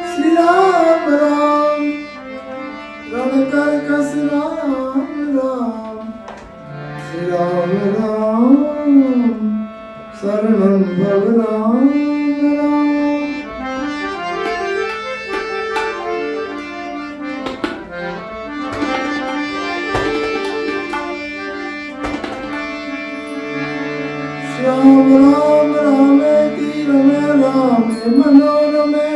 श्री राम राम रण कर कस राम राम श्री राम राम शरणं भव राम राम। श्याम राम रामेति रमे रामे मनोरमे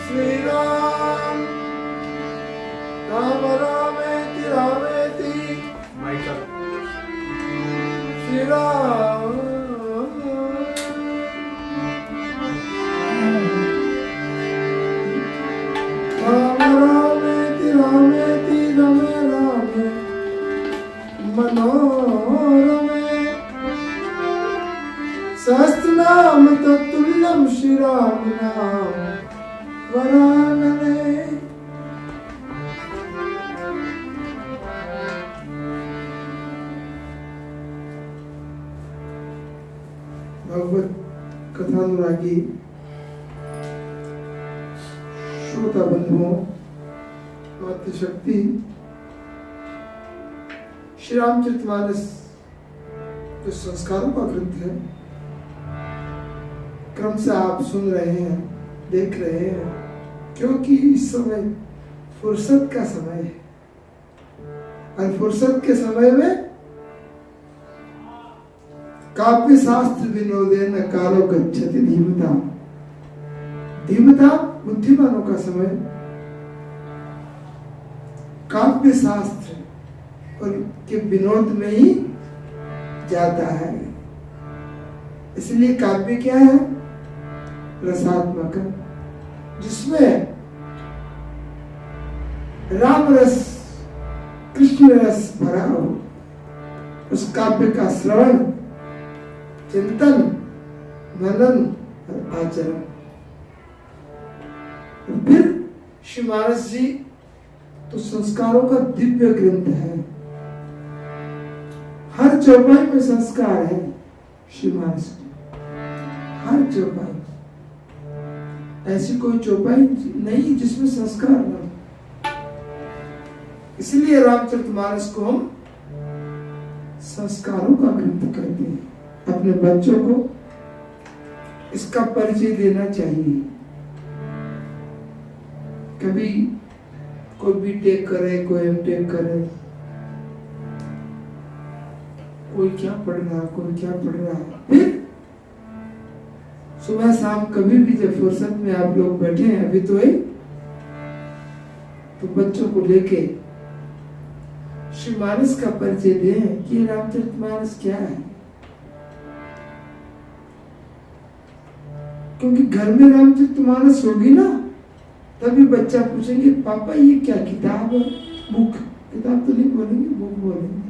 श्री राम राम रामेति रामेति श्री राम राम रामेति रामेति रमे रामे मनोरमे सहस्रनाम तत्तुल्यं श्री राम नाम वरानने। भगवत कथानुरागी श्रोता बंधुओं, मातृशक्ति श्री रामचरितमानस जो संस्कारों का ग्रंथ है, क्रम से आप सुन रहे हैं, देख रहे हैं, क्योंकि इस समय फुर्सत का समय है और फुर्सत के समय में काव्य शास्त्र विनोदेन कालो गच्छति धीमता। धीमता बुद्धिमानों का समय, काव्य शास्त्र और के विनोद में ही जाता है। इसलिए काव्य क्या है? रसात्मक, जिसमें राम रस कृष्ण रस भरा हो। उस काव्य का श्रवण, चिंतन, मनन और आचरण। फिर श्री मानस जी तो संस्कारों का दिव्य ग्रंथ है। हर चौपाई में संस्कार है श्री मानस की, हर चौपाई। ऐसी कोई चौपाई नहीं जिसमें संस्कार न हो। इसलिए रामचरितमानस को हम संस्कारों का ग्रंथ कहते हैं। अपने बच्चों को इसका परिचय देना चाहिए। कभी कोई बीटेक करे, कोई एमटेक करे, कोई क्या पढ़ रहा, कोई क्या पढ़ रहा। फिर सुबह शाम कभी भी जब फुर्सत में आप लोग बैठे हैं, अभी तो है, तो बच्चों को लेके श्री मानस का परिचय दें कि रामचरितमानस क्या है। क्योंकि घर में रामचरितमानस होगी ना, तभी बच्चा पूछेंगे पापा ये क्या किताब है? बुक। किताब तो नहीं बोलेंगे, बुक बोलेंगे।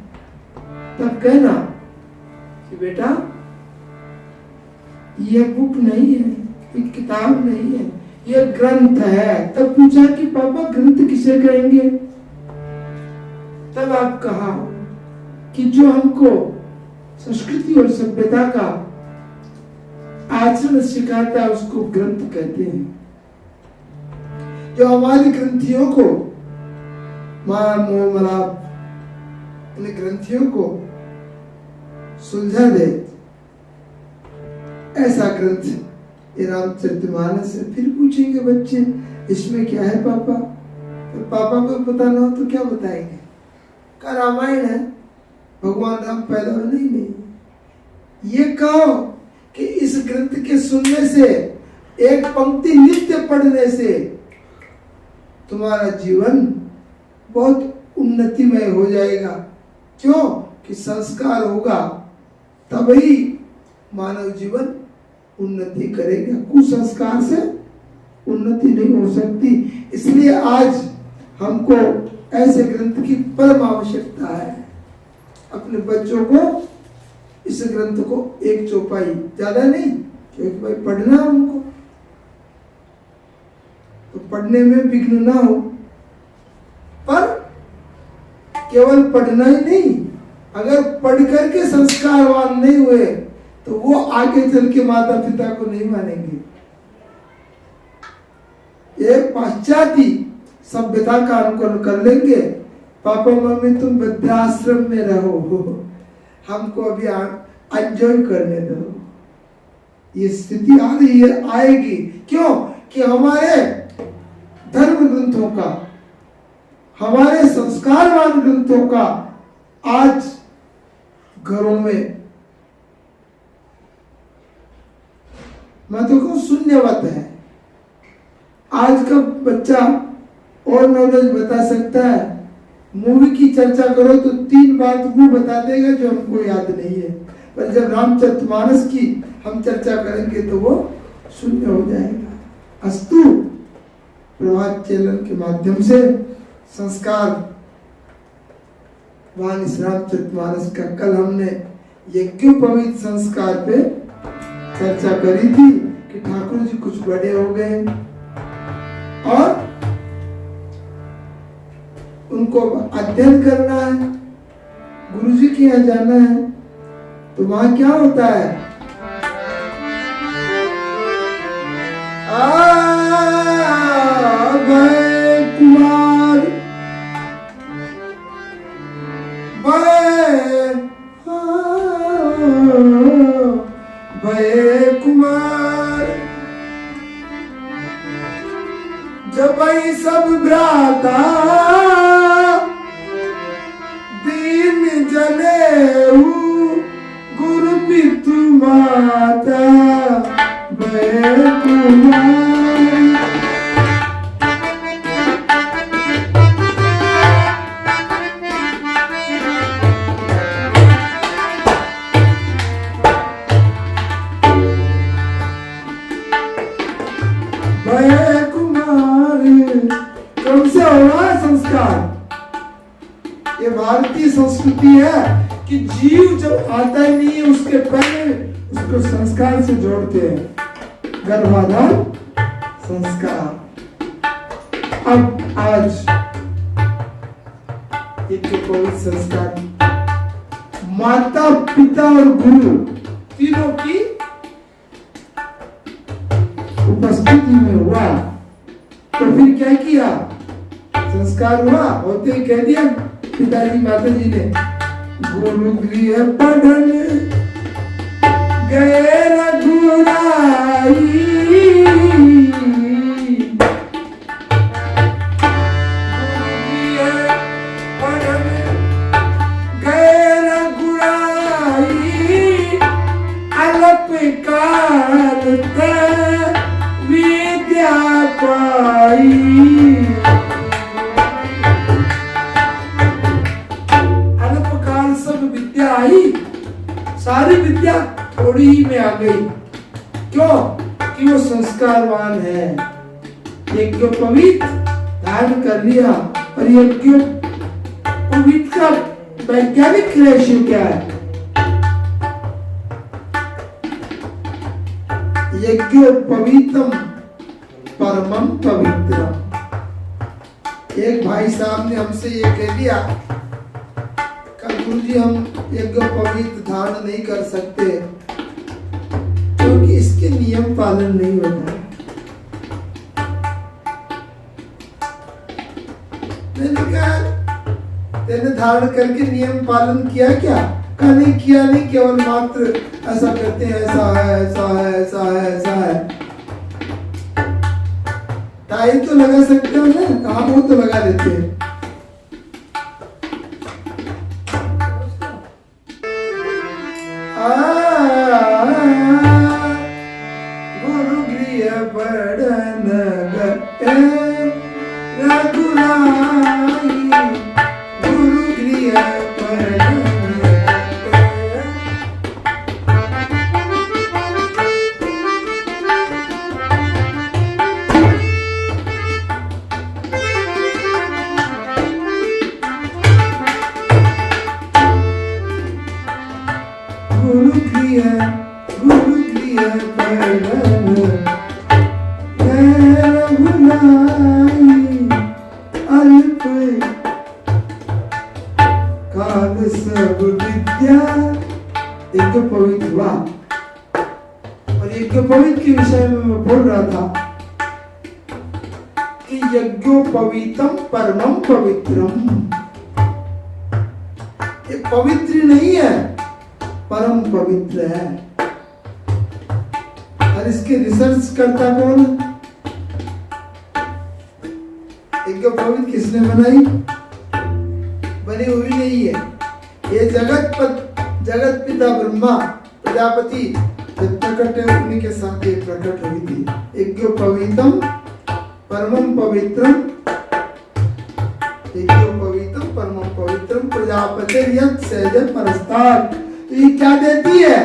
तब कहना कि बेटा ये बुक नहीं है, ये किताब नहीं है, ये ग्रंथ है। तब पूछा कि पापा ग्रंथ किसे कहेंगे? तब आप कहा कि जो हमको संस्कृति और सभ्यता का आचरण सिखाता है उसको ग्रंथ कहते हैं। जो हमारी ग्रंथियों को मान मोह मलाप, इन ग्रंथियों को सुलझा दे, ऐसा ग्रंथ ये रामचरितमानस है। फिर पूछेंगे बच्चे इसमें क्या है पापा? तो पापा को पता ना हो तो क्या बताएंगे? का रामायण है, भगवान राम पैदा हुए? नहीं। ये कहो कि इस ग्रंथ के सुनने से, एक पंक्ति नित्य पढ़ने से तुम्हारा जीवन बहुत उन्नतिमय हो जाएगा। क्यों? कि संस्कार होगा तभी मानव जीवन उन्नति करेगा। कुसंस्कार से उन्नति नहीं हो सकती। इसलिए आज हमको ऐसे ग्रंथ की परम आवश्यकता है। अपने बच्चों को इस ग्रंथ को एक चौपाई, ज्यादा नहीं, एक भाई पढ़ना हमको, तो पढ़ने में विघ्न ना हो। पर केवल पढ़ना ही नहीं, अगर पढ़ करके संस्कारवान नहीं हुए तो वो आगे चल के माता पिता को नहीं मानेंगे। ये पाश्चात्य सभ्यता का अनुकरण कर लेंगे। पापा मम्मी तुम वृद्धाश्रम में रहो, हमको अभी एंजॉय करने दो। ये स्थिति आ रही है, आएगी। क्यों? कि हमारे धर्म ग्रंथों का, हमारे संस्कारवान ग्रंथों का आज घरों में मैं तो कहूं शून्यवत है। आज का बच्चा और नॉलेज बता सकता है, मूवी की चर्चा करो तो 3 बात वो बता देगा जो हमको याद नहीं है, पर जब रामचरितमानस की हम चर्चा करेंगे तो वो शून्य हो जाएगा। अस्तु, प्रभात चैनल के माध्यम से संस्कार वान इस रामचरितमानस का कल हमने यज्ञोपवीत संस्कार पे चर्चा करी थी कि ठाकुर जी कुछ बड़े हो गए और उनको अध्ययन करना है, गुरु जी के यहाँ जाना है। तो वहां क्या होता है? भय कुमार, भय कुमार, जब सब भ्राता दीन जनेऊ, गुरु पितु माता भय कुमार। ये भारतीय संस्कृति है कि जीव जब आता ही नहीं है उसके पहले उसको संस्कार से जोड़ते हैं। गर्भाधान संस्कार। अब आज एक पवित्र संस्कार माता पिता और गुरु तीनों की उपस्थिति में हुआ। तो फिर क्या किया? संस्कार हुआ, होते ही कह दिया पिताजी माता जी ने, गुरु गृह पढ़न गए रघुराई, पढ़न गए रघुराई, अलप काल विद्या पाई। सारी विद्या थोड़ी ही में आ गई। क्यों? कि वो संस्कारवान है। यज्ञोपवीत धारण कर लिया। और यज्ञोपवीत का वैज्ञानिक रेशियो क्या है? यज्ञोपवीतम परमम पवित्रम। एक भाई साहब ने हमसे ये कह दिया, गुरु जी हम यज्ञोपवीत धारण नहीं कर सकते क्योंकि इसके नियम पालन नहीं होता। मैंने कहा तेने धारण करके नियम पालन किया क्या? कहा नहीं किया, नहीं, केवल मात्र ऐसा करते हैं, ऐसा है, ऐसा है, ऐसा है, ऐसा है। टाइम तो लगा सकते हो ना, हाँ वो तो लगा देते हैं। गुरु गृह पढ़न गए रघुराई, गुरु गृह पढ़न गुरु गृह पढ़न रघुराई, अल्प काल सब यज्ञ पवित्र हुआ। और यज्ञ पवित्र के विषय में मैं बोल रहा था कि यज्ञो पवित्रम परमम पवित्रम, ये पवित्र नहीं है, परम पवित्र है। और इसके रिसर्च करता कौन? यज्ञ पवित्र किसने बनाई? बनी हुई नहीं है। ये जगत पिता ब्रह्मा प्रजापति जब प्रकट है उन्हीं के साथ ये प्रकट हुई थी। यज्ञ पवित्रम परमम पवित्रम, यज्ञ पवित्रम परमम पवित्रम प्रजापति यत् सहज परस्तात्। तो ये क्या देती है?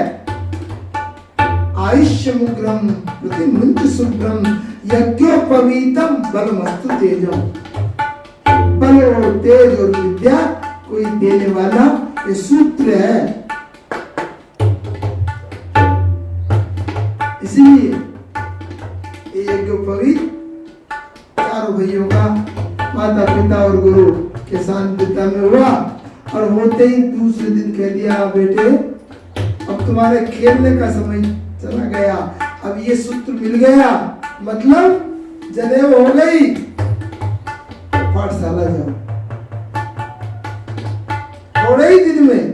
आयुष्यमुग्रम प्रतिमुंच शुभ्रम यज्ञो पवित्रम बलमस्तु तेजम। बल और तेज और विद्या कोई देने वाला ये सूत्र है। इसलिए ये यज्ञ पवित्र चारों भाइयों का माता पिता और गुरु के सानिध्य में हुआ। और होते ही दूसरे दिन कह दिया बेटे अब तुम्हारे खेलने का समय चला गया, अब ये सूत्र मिल गया, मतलब जनेऊ हो गई, पाठशाला जाओ। थोड़े ही दिन में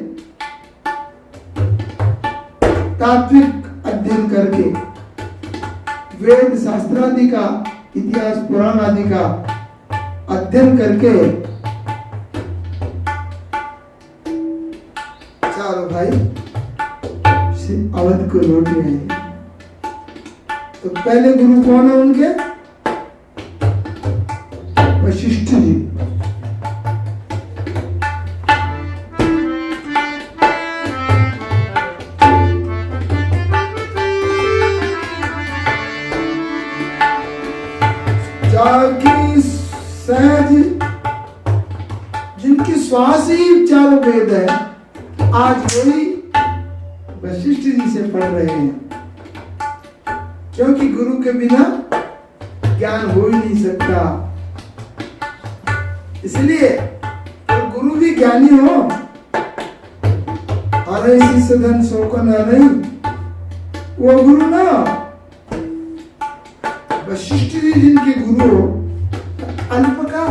तात्विक अध्ययन करके वेद शास्त्र आदि का, इतिहास पुराण आदि का अध्ययन करके चारों भाई अवध को लौट आए। तो पहले गुरु कौन है उनके? वशिष्ठ जी। जाकी सहज जिनकी श्वास ही चारों वेद है, आज वही वशिष्ठ जी से पढ़ रहे हैं। क्योंकि गुरु के बिना ज्ञान हो ही नहीं सकता। इसलिए तो गुरु भी ज्ञानी हो। अरे शिष्य धन शोकन नहीं, वो गुरु ना। वशिष्ठ जी जिनके गुरु अल्पका,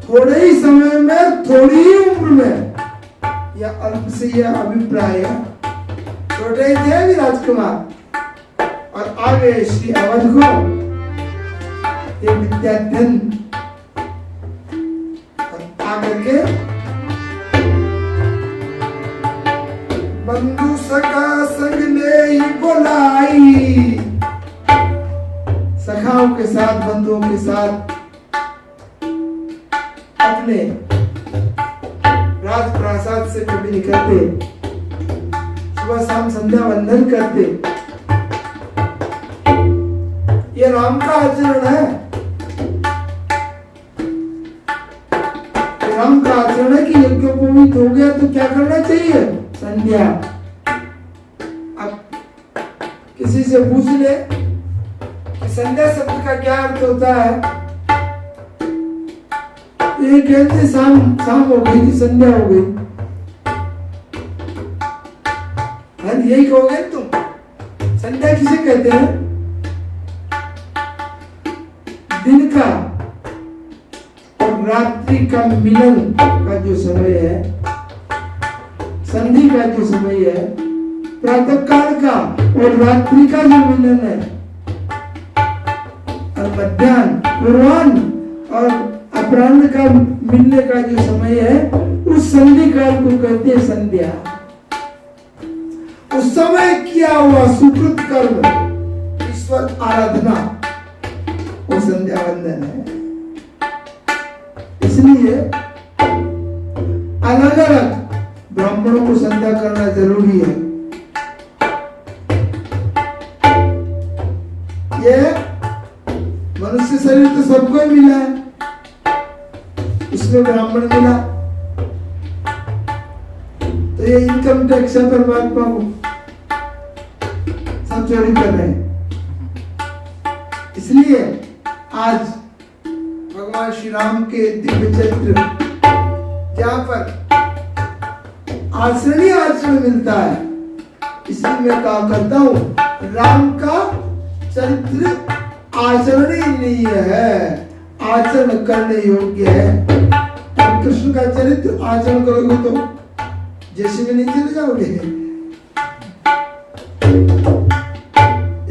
थोड़े ही समय में, थोड़ी ही उम्र में, या अल्प से यह अभिप्राय है। छोटे ही थे भी राजकुमार और आगे श्री अवध को ये विद्याध्ययन आकर के बंधु सखा संग ले ही बोलाई, सखाओं के साथ बंधुओं के साथ अपने राजप्रासाद से कभी निकलते, सुबह शाम संध्या वंदन करते। ये राम का आचरण है। राम का आचरण है कि यज्ञोपवीत हो गया तो क्या करना चाहिए? संध्या। अब किसी से पूछ ले कि संध्या शब्द का क्या अर्थ होता है? ये कहते शाम हो गई थी, संध्या हो गई। यही कहोगे तुम? संध्या किसे कहते हैं? दिन का और रात्रि का मिलन का जो समय है, संधि का जो समय है, प्रातः काल का और रात्रि का जो मिलन है, और मध्याह्न, पूर्वाह्न और अपराह्न का मिलने का जो समय है, उस संधि काल को कहते हैं संध्या। उस समय किया हुआ सुकृत कर्म, ईश्वर आराधना, वो संध्या वंदन है। इसलिए अलग अलग ब्राह्मणों को संध्या करना जरूरी है। ये मनुष्य शरीर तो सबको ही मिला है, उसमें ब्राह्मण मिला, तो ये इनकम टैक्स है परमात्मा को, सब चोरी कर रहे हैं। इसलिए आज भगवान श्री राम के दिव्य चरित्र जहाँ पर आचरण ही आचरण मिलता है। इसलिए मैं कहा करता हूं राम का चरित्र आचरण ही नहीं है, आचरण करने योग्य है। और कृष्ण का चरित्र आचरण करोगे तो जैसे में नहीं चले जाओगे।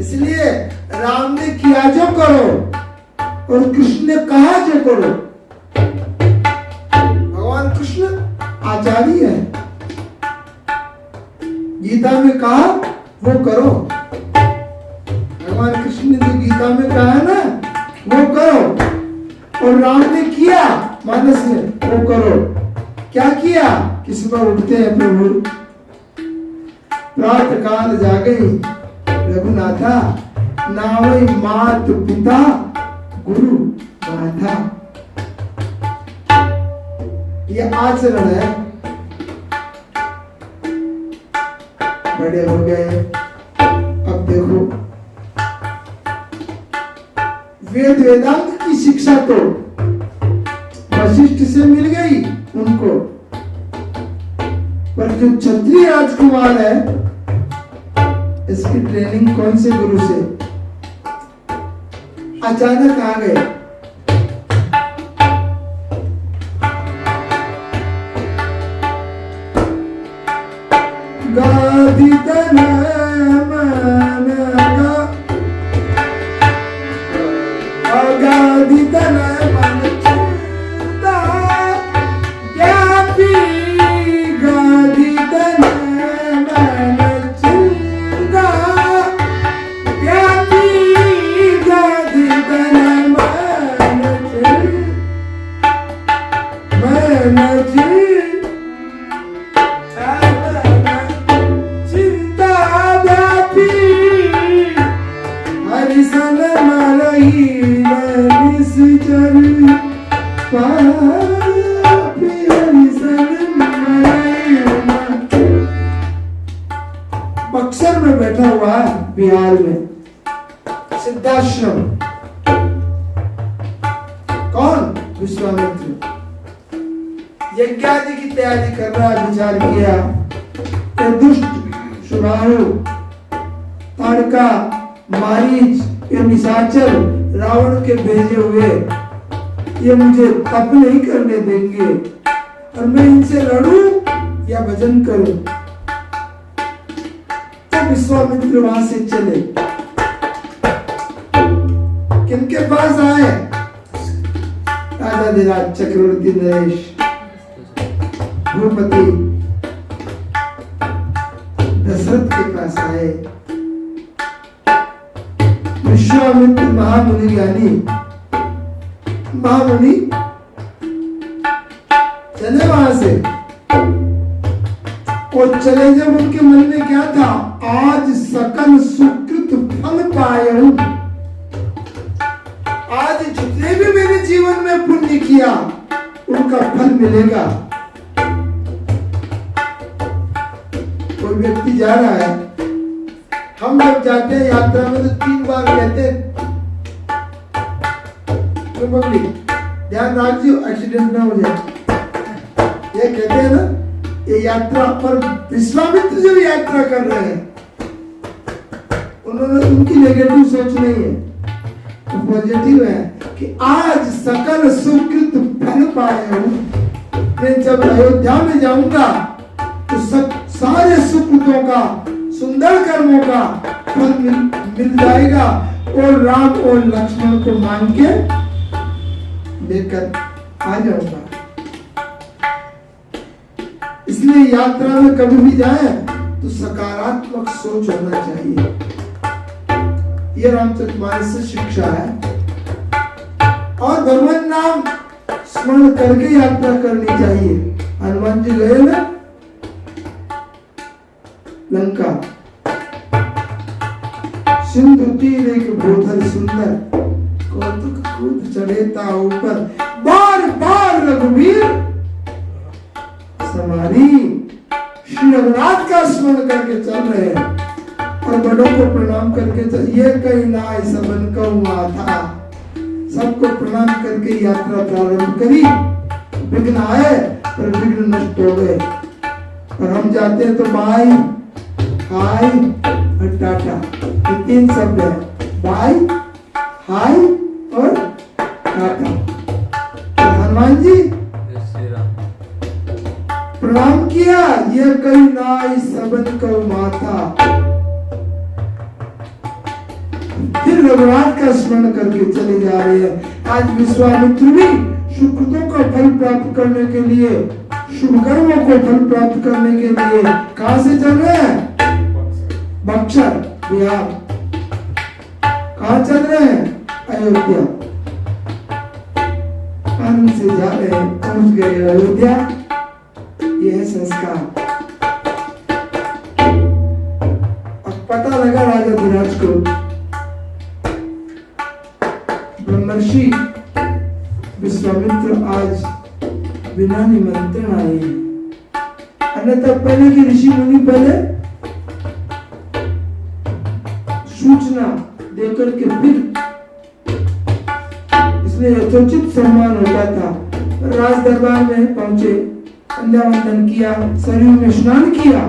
इसलिए राम ने किया जो करो और कृष्ण ने कहा जो करो। भगवान कृष्ण आचार्य है, गीता में कहा वो करो। भगवान कृष्ण ने जो गीता में कहा है ना वो करो, और राम ने किया मानस में वो करो। क्या किया कि सुबह उठते हैं प्रभु, प्रातः काल जागे रघुनाथा, नावै मात पिता गुरु माता। ये आचरण है। बड़े हो गए, अब देखो वेद वेदांत की शिक्षा तो वशिष्ठ से मिल गई उनको, पर जो क्षत्रिय राजकुमार है इसकी ट्रेनिंग कौन से गुरु से? अचानक आ गए। गादी बक्सर में बैठा हुआ है बिहार में, सिद्धाश्रम। कौन? विश्वामित्र। यज्ञादि की तैयारी कर रहा है। विचार किया कि दुष्ट शुभारु ताड़का मारीच ये निशाचर रावण के भेजे हुए ये मुझे तप नहीं करने देंगे, और मैं इनसे लड़ूं या भजन करूं। तो विश्वामित्र वहां से चले। किनके पास आए? राजाधिराज चक्रवर्ती नरेश, भूपति दशरथ के पास आए। विश्वामित्र महामुनि ज्ञानी महामुनि चले वहां से। और चले जब उनके मन में क्या था? आज सकल सुकृत फल पाया। आज जितने भी मेरे जीवन में पुण्य किया उनका फल मिलेगा। कोई व्यक्ति जा रहा है, हम जब जाते हैं यात्रा में तो 3 बार कहते हैं ध्यान रखियो एक्सीडेंट ना हो जाए, ये कहते हैं ना। ये यात्रा पर विश्वामित्र जब यात्रा कर रहे हैं, उन्होंने उनकी नेगेटिव सोच नहीं है, तो पॉजिटिव है कि आज सकल सुकृत फल पाए हूं। मैं जब अयोध्या में जाऊंगा तो सारे सुकृतों का, सुंदर कर्मों का फल मिल जाएगा, और राम और लक्ष्मण को मान के लेकर आ जाऊंगा। इसलिए यात्रा में कभी भी जाए तो सकारात्मक सोच होना चाहिए। यह रामचरितमानस से शिक्षा है। और भगवान नाम स्मरण करके यात्रा करनी चाहिए। हनुमान जी गए ना लंका, सिंधु तीर एक बोधर सुंदर, कौतुक कूद चढ़ेता ऊपर, बार बार रघुवीर समारी। श्री रघुनाथ का स्मरण करके चल रहे हैं और बड़ों को प्रणाम करके चल। ये कहीं ना सबन का हुआ था, सबको प्रणाम करके यात्रा प्रारंभ करी। विघ्न आए पर विघ्न नष्ट हो गए। और हम जाते हैं तो बाय, हाय और टाटा, ये 3 शब्द है, बाय, हाय और टाटा। तो हनुमान जी प्रणाम किया, यह कई नाई सबन को माता। फिर रघुनाथ का स्मरण करके चले जा रहे हैं। आज विश्वामित्र भी सुकृतों का फल प्राप्त करने के लिए, शुभ कर्मों को फल प्राप्त करने के लिए कहां से चल रहे हैं? बक्सर, बिहार। कहां चल रहे हैं? अयोध्या। आनंद से जा रहे हैं, पहुंच गए अयोध्या। यह है संस्कार। अब पता लगा राजा धीराज को, ब्रह्मर्षि विश्वामित्र आज बिना निमंत्रण आए हैं। अन्यथा पहले की ऋषि मुनि पहले सूचना देकर के फिर इसलिए यथोचित सम्मान होता था। राज दरबार में पहुंचे, संध्या वंदन किया, सरयू में स्नान किया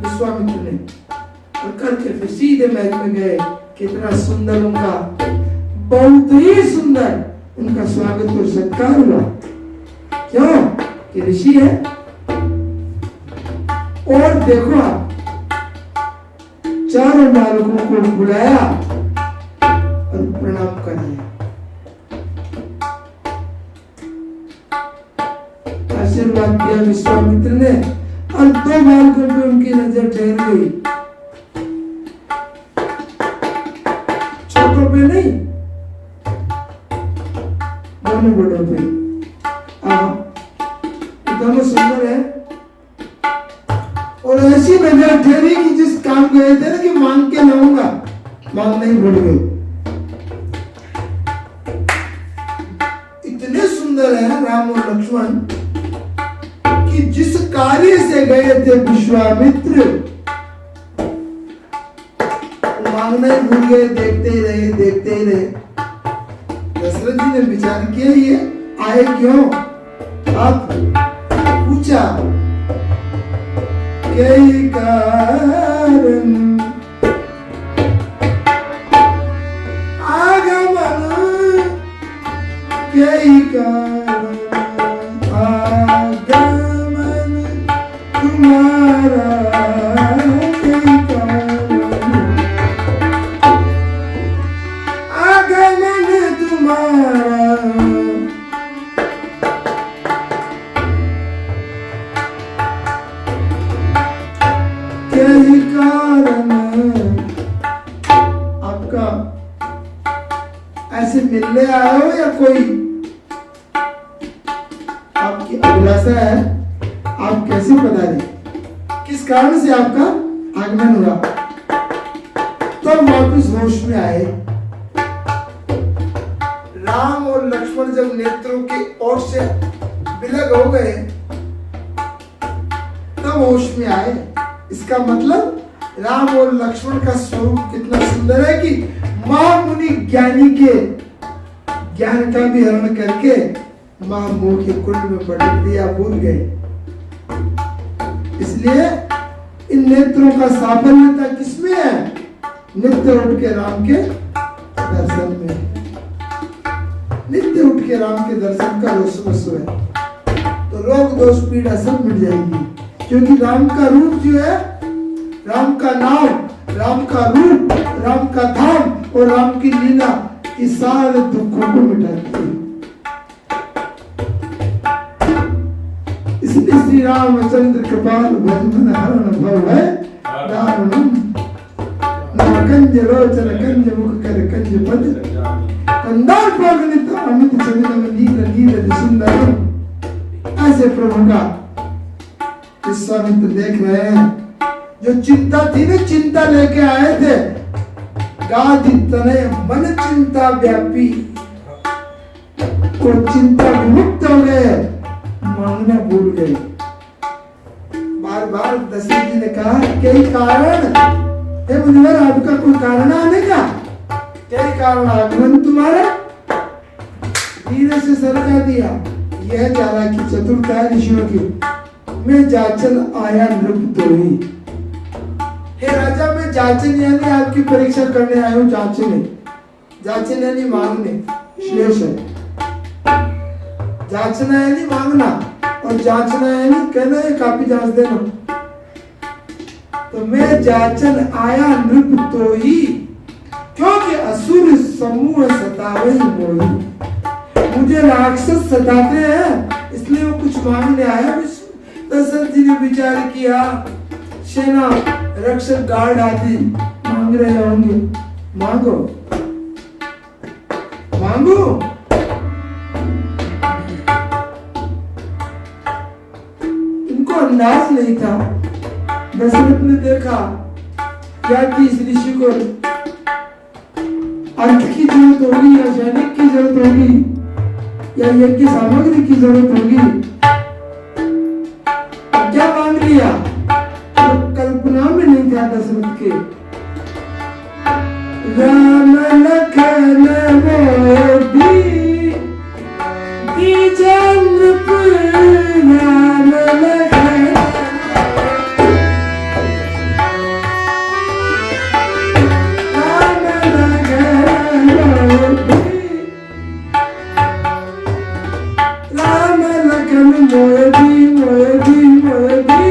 विश्वामित्र ने, और करके फिर सीधे महल में गए। कितना सुंदर उनका, बहुत ही सुंदर उनका स्वागत और सत्कार हुआ। क्यों? कि ऋषि है। और देखो आप, चारों बालकों को बुलाया और प्रणाम कराया। आशीर्वाद दिया विश्वामित्र ने, और 2 बालकों पे उनकी नजर ठहर गई, छोटों पे नहीं, दोनों बड़ों पे। दोनों सुंदर है, और ऐसी नजर ठहरी कि जिस काम गए थे ना कि मांग के लाऊंगा, मांगना ही भूल गए। इतने सुंदर है राम और लक्ष्मण कि जिस कार्य से गए थे विश्वामित्र, मांगना ही भूल गए, देखते ही रहे, देखते ही रहे। दशरथ जी ने विचार किया, ये आए क्यों? आप पूछा, यही कारण आगमन, यही कारण आगमन तुम्हारा, यही कारण आगमन तुम्हारा। यही कारण आपका, ऐसे मिलने आए हो या कोई आपकी अभिलाषा है? आप कैसे पधारे, किस कारण से आपका आगमन हुआ? तो वापस होश में आए। राम और लक्ष्मण जब नेत्रों की ओर से विलग हो गए, तब होश में आए। इसका मतलब राम और लक्ष्मण का स्वरूप कितना सुंदर है कि महामुनि ज्ञानी के ज्ञान का भी हरण करके महामोह के कुंड में पटक दिया, भूल गए। इसलिए इन नेत्रों का साफल्यता किसमें है? नित्य उठ के राम के दर्शन में। नित्य उठ के राम के दर्शन का रसवसु है, तो रोग दोष पीड़ा सब मिट जाएगी। क्योंकि राम का रूप जो है, राम का नाम, राम का रूप, राम का धाम और राम की लीला, इस सारे दुखों को मिटाती है। इसलिए श्री रामचंद्र कृपाल भजन हरण भव है दारुणम। नवकंज रोचन कंज मुख कर कंज पद, कंदार पगनित अमित चंद्र नील नील सुंदरम। ऐसे प्रभु का विश्वामित्र देख रहे हैं। जो चिंता थी ना, चिंता लेके आए थे, गाधि तनय मन चिंता व्यापी, वो चिंता विमुक्त हो गए, मांगना भूल गए। बार बार दशरथ जी ने कहा, कई कारण हे मुनिवर, आपका कोई कारण आने का? कई कारण आगमन तुम्हारा। धीरे से सरका दिया। यह चालाकी चतुरता ऋषियों की। मैं जाचन आया नृप तोही। हे राजा, मैं जाचन यानी आपकी परीक्षा करने आया हूँ। जाचने, जाचन यानी मांगने, श्लेष है। जांचना यानी मांगना और जांचना यानी कहना है कापी जांच देना। तो मैं जाचन आया नृप तोही, क्योंकि असुर समूह सतावे मोही। मुझे राक्षस सताते हैं, इसलिए वो कुछ मांगने आया। दशरथ जी ने विचार किया, सेना रक्षक गार्ड आदि मांग रहे होंगे, मांगो मांगो। इनको अंदाज नहीं था। दशरथ ने देखा क्या कि इस ऋषि को अर्थ की जरूरत होगी या सैनिक की जरूरत होगी या यज्ञ सामग्री की जरूरत होगी। क्या मांग लिया तो कल्पना में नहीं था दशरथ के। राम लखन मोदी दीजन राम लखन मोदी मोदी मोदी।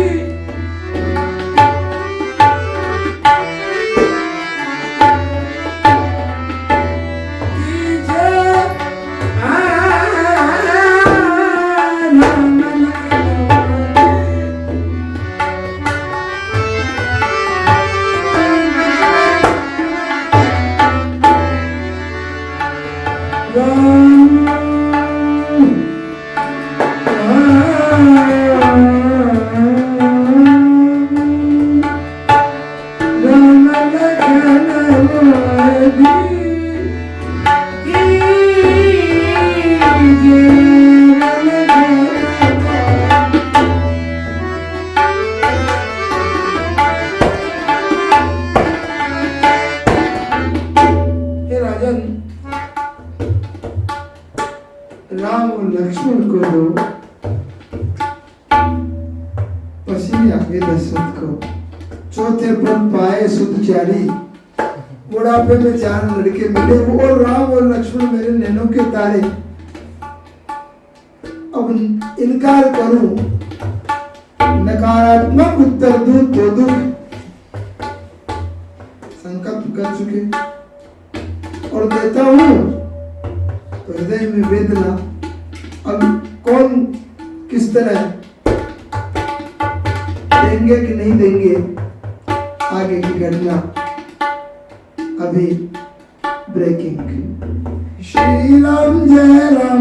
राम और लक्ष्मण को दो, पसीने आगे दशरथ को। चौथे पद पाए सुतचारी, बुढ़ापे में 4 लड़के मिले, वो और राम और लक्ष्मण मेरे नैनों के तारे। अब इनकार करूं, नकारात्मक उत्तर दूं तो दूं। संकल्प कर चुके और देता हूं तो हृदय में वेदना। अब कौन किस तरह देंगे कि नहीं देंगे, आगे की घटना अभी ब्रेकिंग। श्री राम जय राम।